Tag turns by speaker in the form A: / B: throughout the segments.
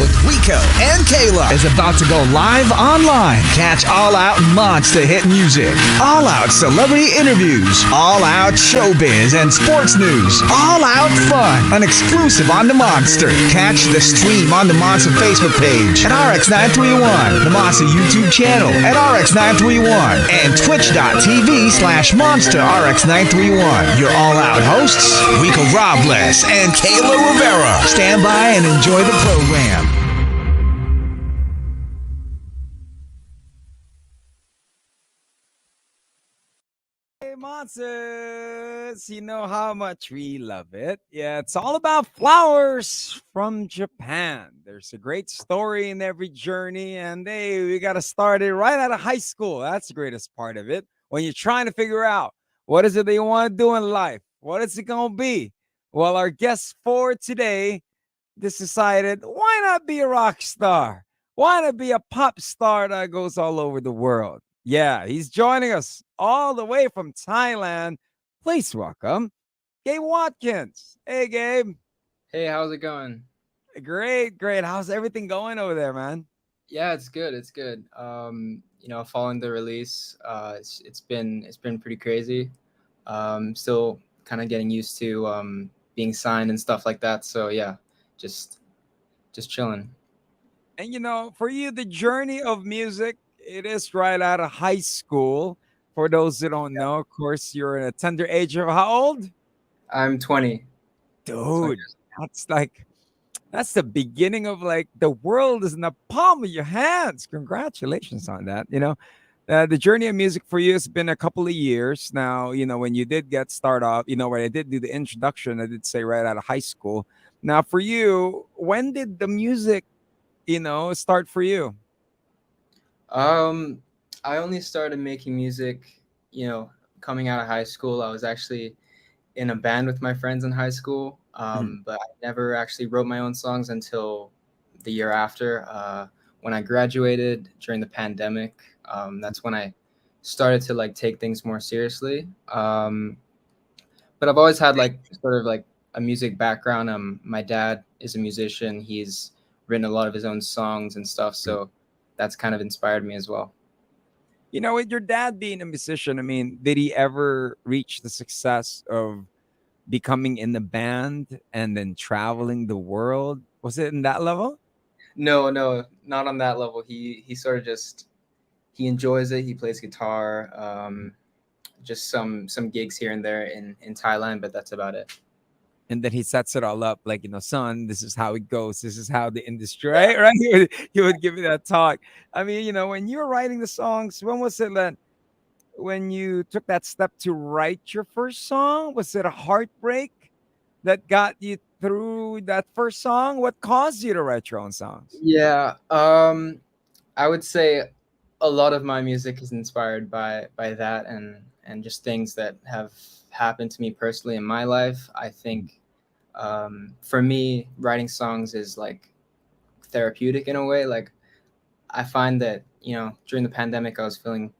A: with Rico and Kayla is about to go live online. Catch All Out Monster hit music, All Out celebrity interviews, All Out showbiz and sports news, All Out fun, an exclusive on the Monster. Catch the stream on the Monster Facebook page at RX931, the Monster YouTube channel at RX931, and twitch.tv/Monster RX931. Your All Out hosts, Rico Robles and Kayla Rivera. Stand by and enjoy the program.
B: Hey, Monsters! You know how much we love it. Yeah, it's all about flowers from Japan. There's a great story in every journey, and hey, we got to start it right out of high school. That's the greatest part of it. When you're trying to figure out what is it that you want to do in life, what is it going to be? Well, our guest for today decided, why not be a rock star? Why not be a pop star that goes all over the world? Yeah, he's joining us all the way from Thailand. Please welcome Gabe Watkins. Hey, Gabe.
C: Hey, how's it going?
B: Great, great. How's everything going over there, man?
C: Yeah, it's good. It's good. Following the release, it's been pretty crazy. Still kind of getting used to being signed and stuff like that. So yeah, just chilling.
B: And for you, the journey of music, it is right out of high school. For those who don't know, of course, you're in a tender age of how old?
C: I'm 20.
B: Dude, that's the beginning of the world is in the palm of your hands. Congratulations on that. The journey of music for you has been a couple of years now. When you did get started off, when I did do the introduction, I did say right out of high school. Now, for you, when did the music, start for you?
C: I only started making music, coming out of high school. I was actually in a band with my friends in high school, but I never actually wrote my own songs until the year after. When I graduated during the pandemic, that's when I started to take things more seriously. But I've always had sort of a music background. My dad is a musician. He's written a lot of his own songs and stuff. So that's kind of inspired me as well.
B: With your dad being a musician, did he ever reach the success of becoming in the band and then traveling the world? Was it in that level?
C: No, not on that level. He sort of he enjoys it. He plays guitar, just some gigs here and there in Thailand, but that's about it.
B: And then he sets it all up son, this is how it goes. This is how the industry, right? He would give me that talk. When you were writing the songs, when was it that when you took that step to write your first song? Was it a heartbreak that got you through that first song? What caused you to write your own songs?
C: Yeah, I would say a lot of my music is inspired by that and just things that have happened to me personally in my life. I think for me, writing songs is therapeutic in a way. I find that during the pandemic I was feeling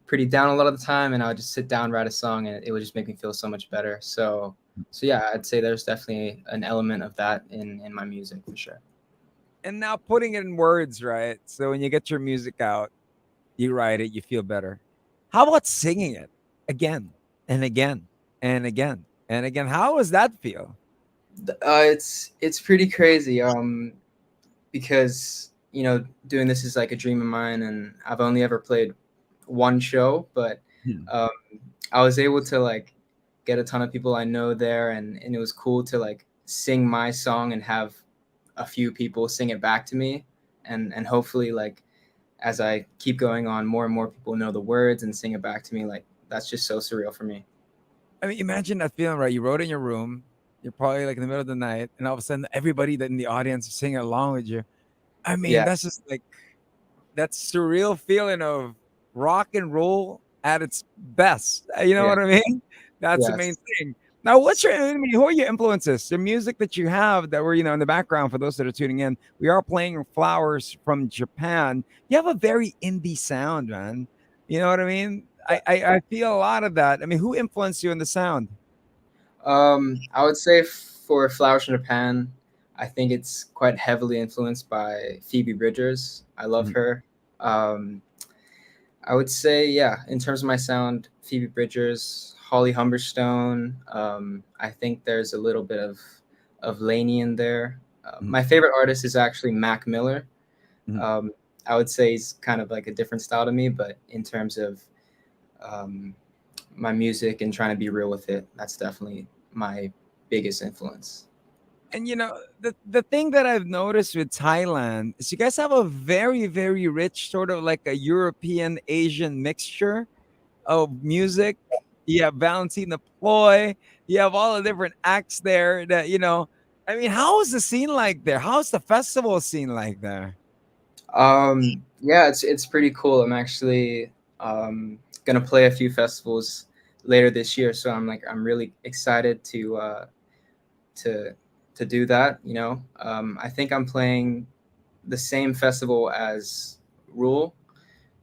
C: pretty down a lot of the time, and I would just sit down, write a song, and it would just make me feel so much better. So yeah, I'd say there's definitely an element of that in my music for sure.
B: And now putting it in words, right? So when you get your music out, you write it, you feel better. How about singing it again and again and again and again? How does that feel?
C: It's pretty crazy. Because doing this is like a dream of mine, and I've only ever played one show, but I was able to get a ton of people I know there, and it was cool to sing my song and have a few people sing it back to me, and hopefully as I keep going on, more and more people know the words and sing it back to me. That's just so surreal for me.
B: Imagine that feeling, right? You wrote in your room, you're probably in the middle of the night, and all of a sudden everybody that in the audience is singing along with you.
C: Yeah.
B: That's just that surreal feeling of rock and roll at its best. You know what I mean? That's the main thing. Now, who are your influences? The music that you have that were, in the background for those that are tuning in. We are playing Flowers from Japan. You have a very indie sound, man. You know what I mean? I feel a lot of that. Who influenced you in the sound?
C: I would say for Flowers from Japan, I think it's quite heavily influenced by Phoebe Bridgers. I love
B: Mhm.
C: her. Um, I would say, yeah, in terms of my sound, Phoebe Bridgers, Holly Humberstone. I think there's a little bit of Lainey in there.
B: Mhm.
C: My favorite artist is actually Mac Miller.
B: Mhm.
C: Um, I would say he's kind of like a different style to me, but in terms of um, my music and trying to be real with it, that's definitely my biggest influence.
B: And the thing that I've noticed with Thailand is you guys have a very, very rich sort of like a European Asian mixture of music. You have Valentina Ploy, you have all the different acts there that I mean, how is the scene like there? How's the festival scene like there?
C: Yeah, it's pretty cool. I'm actually gonna play a few festivals later this year, so I'm really excited to to do that. I think I'm playing the same festival as Rule,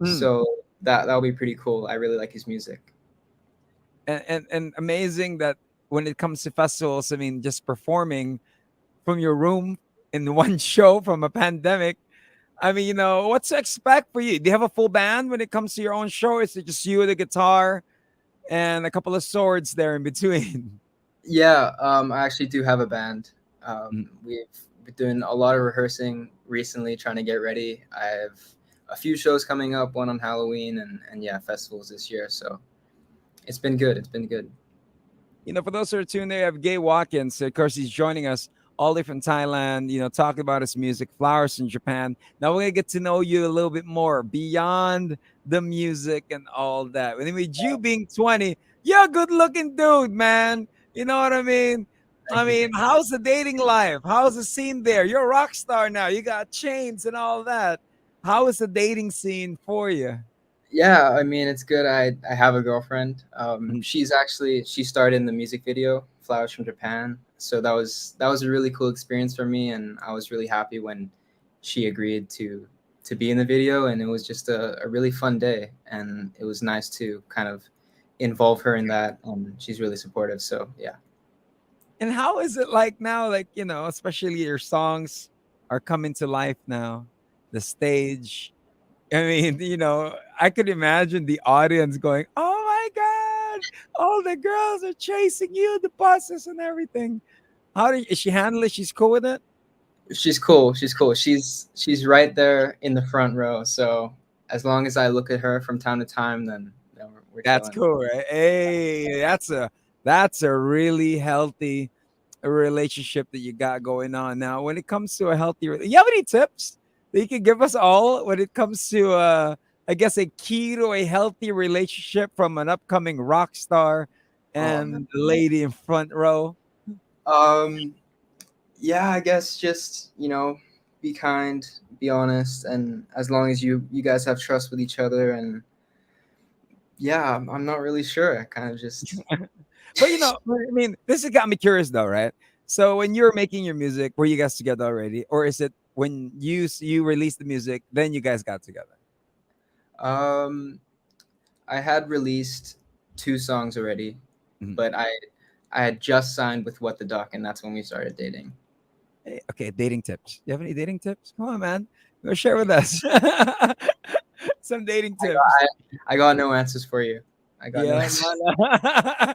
B: Mm.
C: so that'll be pretty cool. I really like his music.
B: And amazing that when it comes to festivals, I mean, just performing from your room in one show from a pandemic. I mean, what to expect for you? Do you have a full band when it comes to your own show? Or is it just you, the guitar, and a couple of swords there in between?
C: Yeah, I actually do have a band.
B: Mm.
C: We've been doing a lot of rehearsing recently, trying to get ready. I have a few shows coming up, one on Halloween, and yeah, festivals this year. So it's been good. It's been good.
B: For those who are tuned there, I have Gabe Watkins. Of course, he's joining us all the way from Thailand, talking about his music, Flowers in Japan. Now we're going to get to know you a little bit more beyond the music and all that. And with you being 20, you're a good looking dude, man. You know what I mean? I
C: Thank you.
B: mean, how's the dating life? How's the scene there? You're a rock star now. You got chains and all that. How is the dating scene for you?
C: Yeah, I mean it's good. I have a girlfriend.
B: Mhm.
C: She starred in the music video "Flowers from Japan," so that was a really cool experience for me, and I was really happy when she agreed to be in the video, and it was just a really fun day, and it was nice to kind of involve her in that, and she's really supportive. So yeah.
B: And how is it like now? Like, especially your songs are coming to life now, the stage. I mean, I could imagine the audience going, "Oh my God, all the girls are chasing you, the buses and everything." Is she handle it? She's cool with it?
C: She's cool. She's cool. She's right there in the front row. So as long as I look at her from time to time, then we're
B: That's
C: chilling.
B: cool, right? Hey, that's a really healthy relationship that you got going on. Now, when it comes to a healthy, you have any tips that you can give us all when it comes to, I guess, a key to a healthy relationship from an upcoming rock star
C: Oh man.
B: and the lady in front row?
C: Um, yeah, I guess just be kind, be honest, and as long as you guys have trust with each other, and yeah, I'm not really sure. I kind of just
B: But I mean, this has got me curious though, right? So when you're making your music, were you guys together already, or is it when you released the music, then you guys got together?
C: um I had released two songs already,
B: Mhm.
C: but I had just signed with What the Duck, and that's when we started dating.
B: Hey, okay, dating tips. You have any dating tips? Come on, man. Go share with us. Some dating tips.
C: I got no answers for you. I got no
B: Yeah,
C: answers.
B: no, no.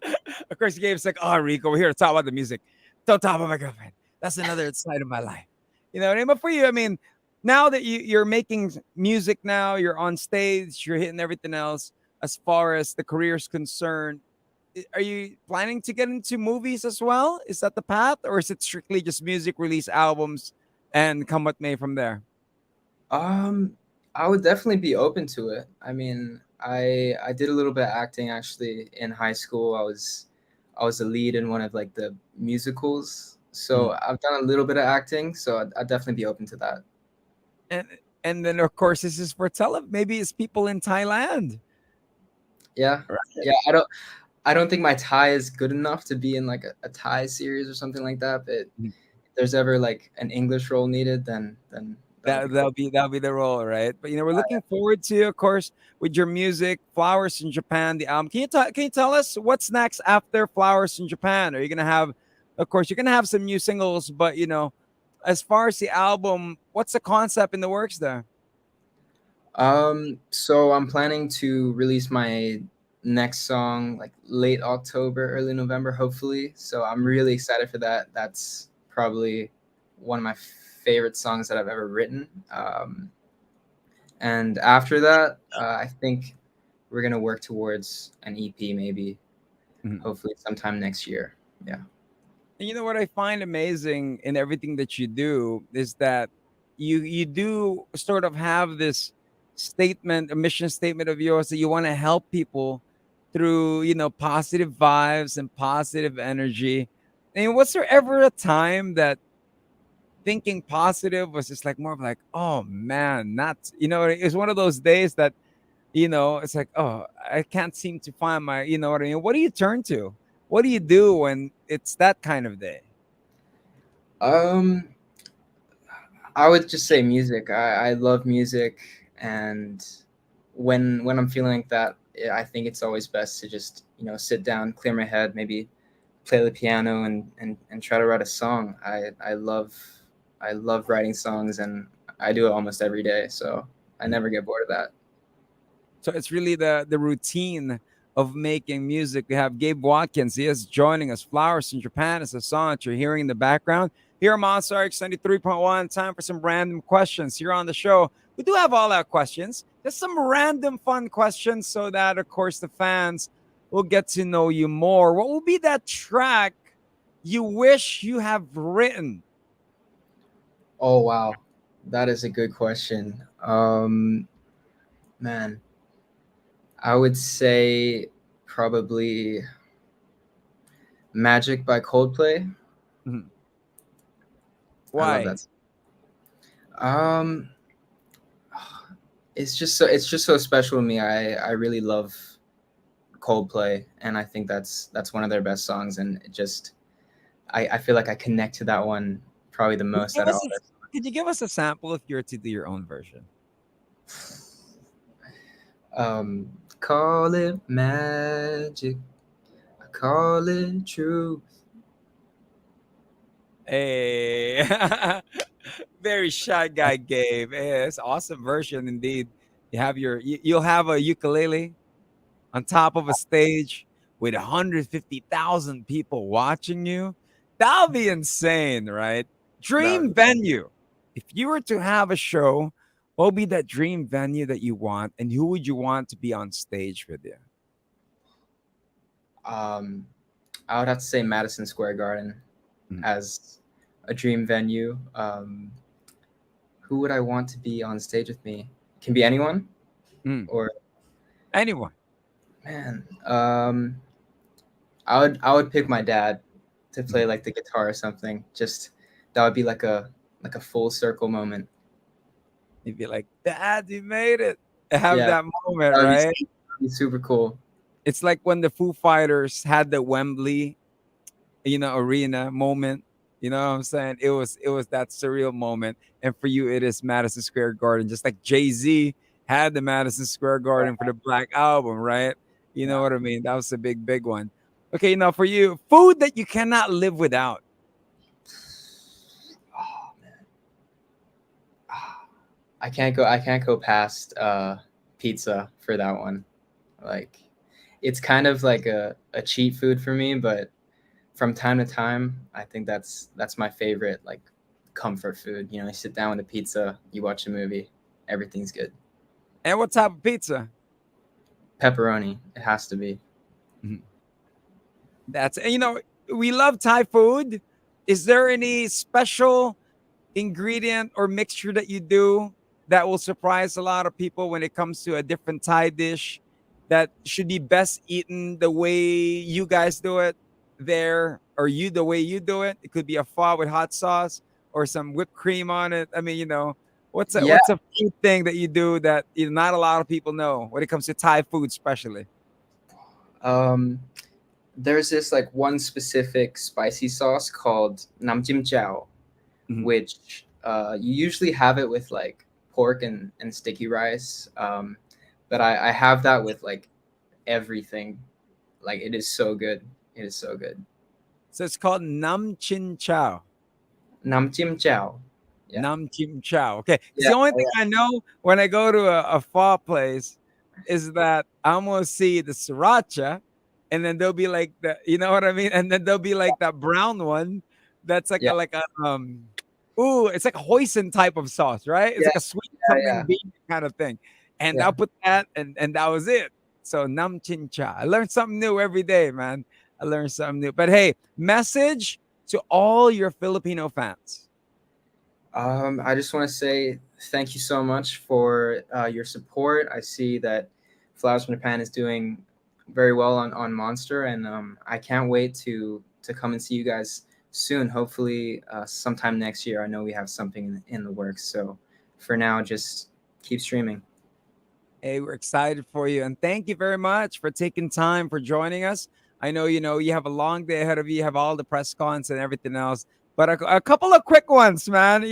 B: Of course, Gabe's like, oh, Rico, we're here to talk about the music. Don't talk about my girlfriend. That's another side of my life. You know what I mean? But for you, I mean, now that you're making music now, you're on stage, you're hitting everything else as far as the career's concerned. Are you planning to get into movies as well? Is that the path? Or is it strictly just music, release albums, and come what may from there?
C: Um, I would definitely be open to it. I mean, I did a little bit of acting actually in high school. I was a lead in one of like the musicals. So
B: Mhm.
C: I've done a little bit of acting, so I'd definitely be open to that.
B: And and then of course this is for maybe it's people in Thailand.
C: Yeah.
B: Right.
C: Yeah, I don't think my Thai is good enough to be in like a Thai series or something like that, but if there's ever like an English role needed, then that'll
B: That
C: be cool.
B: that'll be the role, right? But we're looking forward to, of course, with your music, Flowers in Japan, the album. Can you tell us what's next after Flowers in Japan? Are you gonna have, of course, you're gonna have some new singles, but as far as the album, what's the concept in the works there?
C: So I'm planning to release my next song like late October, early November, hopefully. So I'm really excited for that. That's probably one of my favorite songs that I've ever written. And after that, I think we're gonna work towards an EP, maybe,
B: Mhm.
C: hopefully sometime next year. Yeah.
B: And you know what I find amazing in everything that you do is that you do sort of have this statement, a mission statement of yours that you want to help people through, positive vibes and positive energy. And was there ever a time that thinking positive was just like more of like, oh man, not, it's one of those days that, it's like, oh, I can't seem to find my, you know what I mean? What do you turn to? What do you do when it's that kind of day?
C: Um, I would just say music. I love music, and when I'm feeling like that, I think it's always best to just sit down, clear my head, maybe play the piano, and try to write a song. I love writing songs, and I do it almost every day, so I never get bored of that.
B: So it's really the routine of making music. We have Gabe Watkins. He is joining us. Flowers in Japan is a song that you're hearing in the background. Here on Monster RX93.1, time for some random questions here on the show. We do have all our questions. Just some random fun questions so that, of course, the fans will get to know you more. What will be that track you wish you have written?
C: Oh wow, that is a good question. Man, I would say probably Magic by Coldplay.
B: Mhm.
C: I love
B: Why?
C: that. Um, it's just so special to me. I really love Coldplay, and I think that's one of their best songs. And I feel like I connect to that one probably the
B: Could you
C: most
B: give
C: out of
B: us
C: all
B: a,
C: their
B: could you give us a sample if you were to do your own version?
C: songs. Call it magic, I call it true.
B: Hey, very shy guy, Gabe. Hey, it's awesome version indeed. You'll have a ukulele on top of a stage with 150,000 people watching you. That'll be insane, right?
C: That would
B: Dream
C: be
B: venue. If you were to have a show, what would be that dream venue that you want, and who would you want to be on stage with you?
C: um, I would have to say Madison Square Garden
B: Mm,
C: as a dream venue. Who would I want to be on stage with me? Can be anyone,
B: mm.
C: or
B: Anyone.
C: man. I would pick my dad to play
B: Mm.
C: like the guitar or something. Just that would be like a full circle moment.
B: You'd be like, Dad, you made it. Have
C: Yeah,
B: that moment,
C: that would be,
B: right?
C: that'd be super cool.
B: It's like when the Foo Fighters had the Wembley, arena moment. You know what I'm saying? It was that surreal moment. And for you, it is Madison Square Garden, just like Jay-Z had the Madison Square Garden for the Black Album, right? You know
C: Yeah.
B: what I mean? That was a big, big one. Okay, now for you, food that you cannot live without.
C: Oh man, I can't go past pizza for that one. Like it's kind of like a cheat food for me, but from time to time, I think that's my favorite like comfort food. You sit down with a pizza, you watch a movie, everything's good.
B: And what type of pizza?
C: Pepperoni, it has to be.
B: Mhm. We love Thai food. Is there any special ingredient or mixture that you do that will surprise a lot of people when it comes to a different Thai dish that should be best eaten the way you guys do it there, or you the way you do it? It could be a pho with hot sauce or some whipped cream on it. I mean, what's a
C: Yeah.
B: what's a food thing that you do that not a lot of people know when it comes to Thai food, especially?
C: Um, there's this like one specific spicy sauce called nam jim jiao,
B: Mhm.
C: which you usually have it with like pork and sticky rice. But I have that with like everything. Like it is so good. It is so good.
B: So it's called Nam Chin Chow.
C: Nam Chim Chow. Yeah.
B: Nam Kim Chow. Okay. 'Cause
C: Yeah.
B: the only thing I know when I go to a pho place is that I'm gonna see the sriracha, and then there'll be like the, you know what I mean? And then there'll be like that brown one that's
C: Yeah.
B: like a ooh, it's like a hoisin type of sauce, right? It's
C: Yeah.
B: like a sweet
C: Yeah.
B: something
C: Yeah.
B: bean kind of thing. And
C: Yeah.
B: I'll put that and that was it. So Nam Chin Cha. I learn something new every day, man. I learn something new. But hey, message to all your Filipino fans.
C: I just want to say thank you so much for your support. I see that Flowers from Japan is doing very well on Monster, and I can't wait to come and see you guys soon. Hopefully, sometime next year. I know we have something in the works. So, for now, just keep streaming.
B: Hey, we're excited for you. And thank you very much for taking time for joining us. I know, you have a long day ahead of you. You have all the press cons and everything else. But a couple of quick ones, man.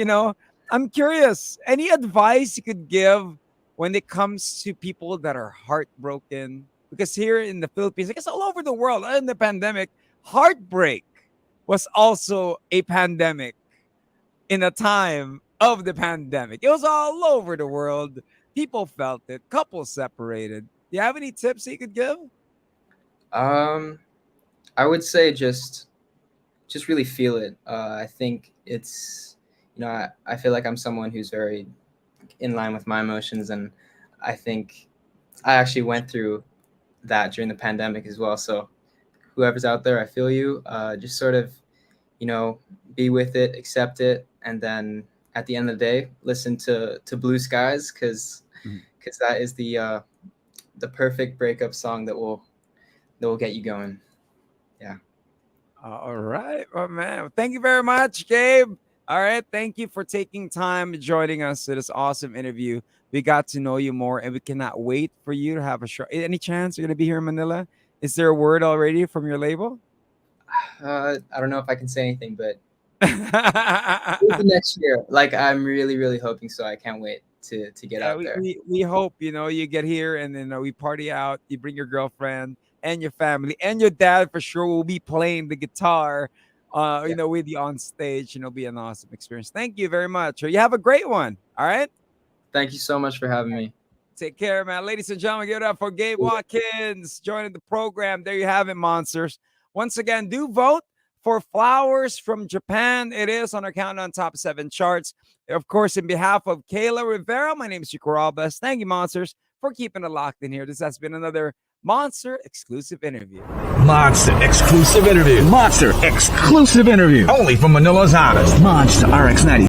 B: I'm curious. Any advice you could give when it comes to people that are heartbroken? Because here in the Philippines, I guess all over the world, in the pandemic, heartbreak was also a pandemic in a time of the pandemic. It was all over the world. People felt it. Couples separated. Do you have any tips you could give?
C: Um, I would say just really feel it. I think it's I feel like I'm someone who's very in line with my emotions, and I think I actually went through that during the pandemic as well. So whoever's out there, I feel you. Just sort of be with it, accept it, and then at the end of the day, listen to Blue Skies, because that is the perfect breakup song that will get you going. Yeah.
B: All right, oh man. Thank you very much, Gabe. All right, thank you for taking time joining us to this awesome interview. We got to know you more, and we cannot wait for you to have a show. Any chance you're gonna be here in Manila? Is there a word already from your label?
C: I don't know if I can say anything, but maybe next year. Like, I'm really, really hoping so. I can't wait to get
B: Yeah,
C: out there.
B: we hope you get here, and then we party out. You bring your girlfriend and your family, and your dad for sure will be playing the guitar.
C: Yeah.
B: With you on stage, and it'll be an awesome experience. Thank you very much. You have a great one. All right.
C: Thank you so much for having me.
B: Take care, man. Ladies and gentlemen, give it up for Gabe Watkins joining the program. There you have it, monsters. Once again, do vote for Flowers from Japan. It is on our Countdown Top 7 charts. Of course, in behalf of Kayla Rivera, my name is Rico. Thank you, monsters, for keeping it locked in here. This has been another Monster exclusive interview.
A: Monster exclusive interview. Monster exclusive interview. Only from Manila's hottest. Monster RX90.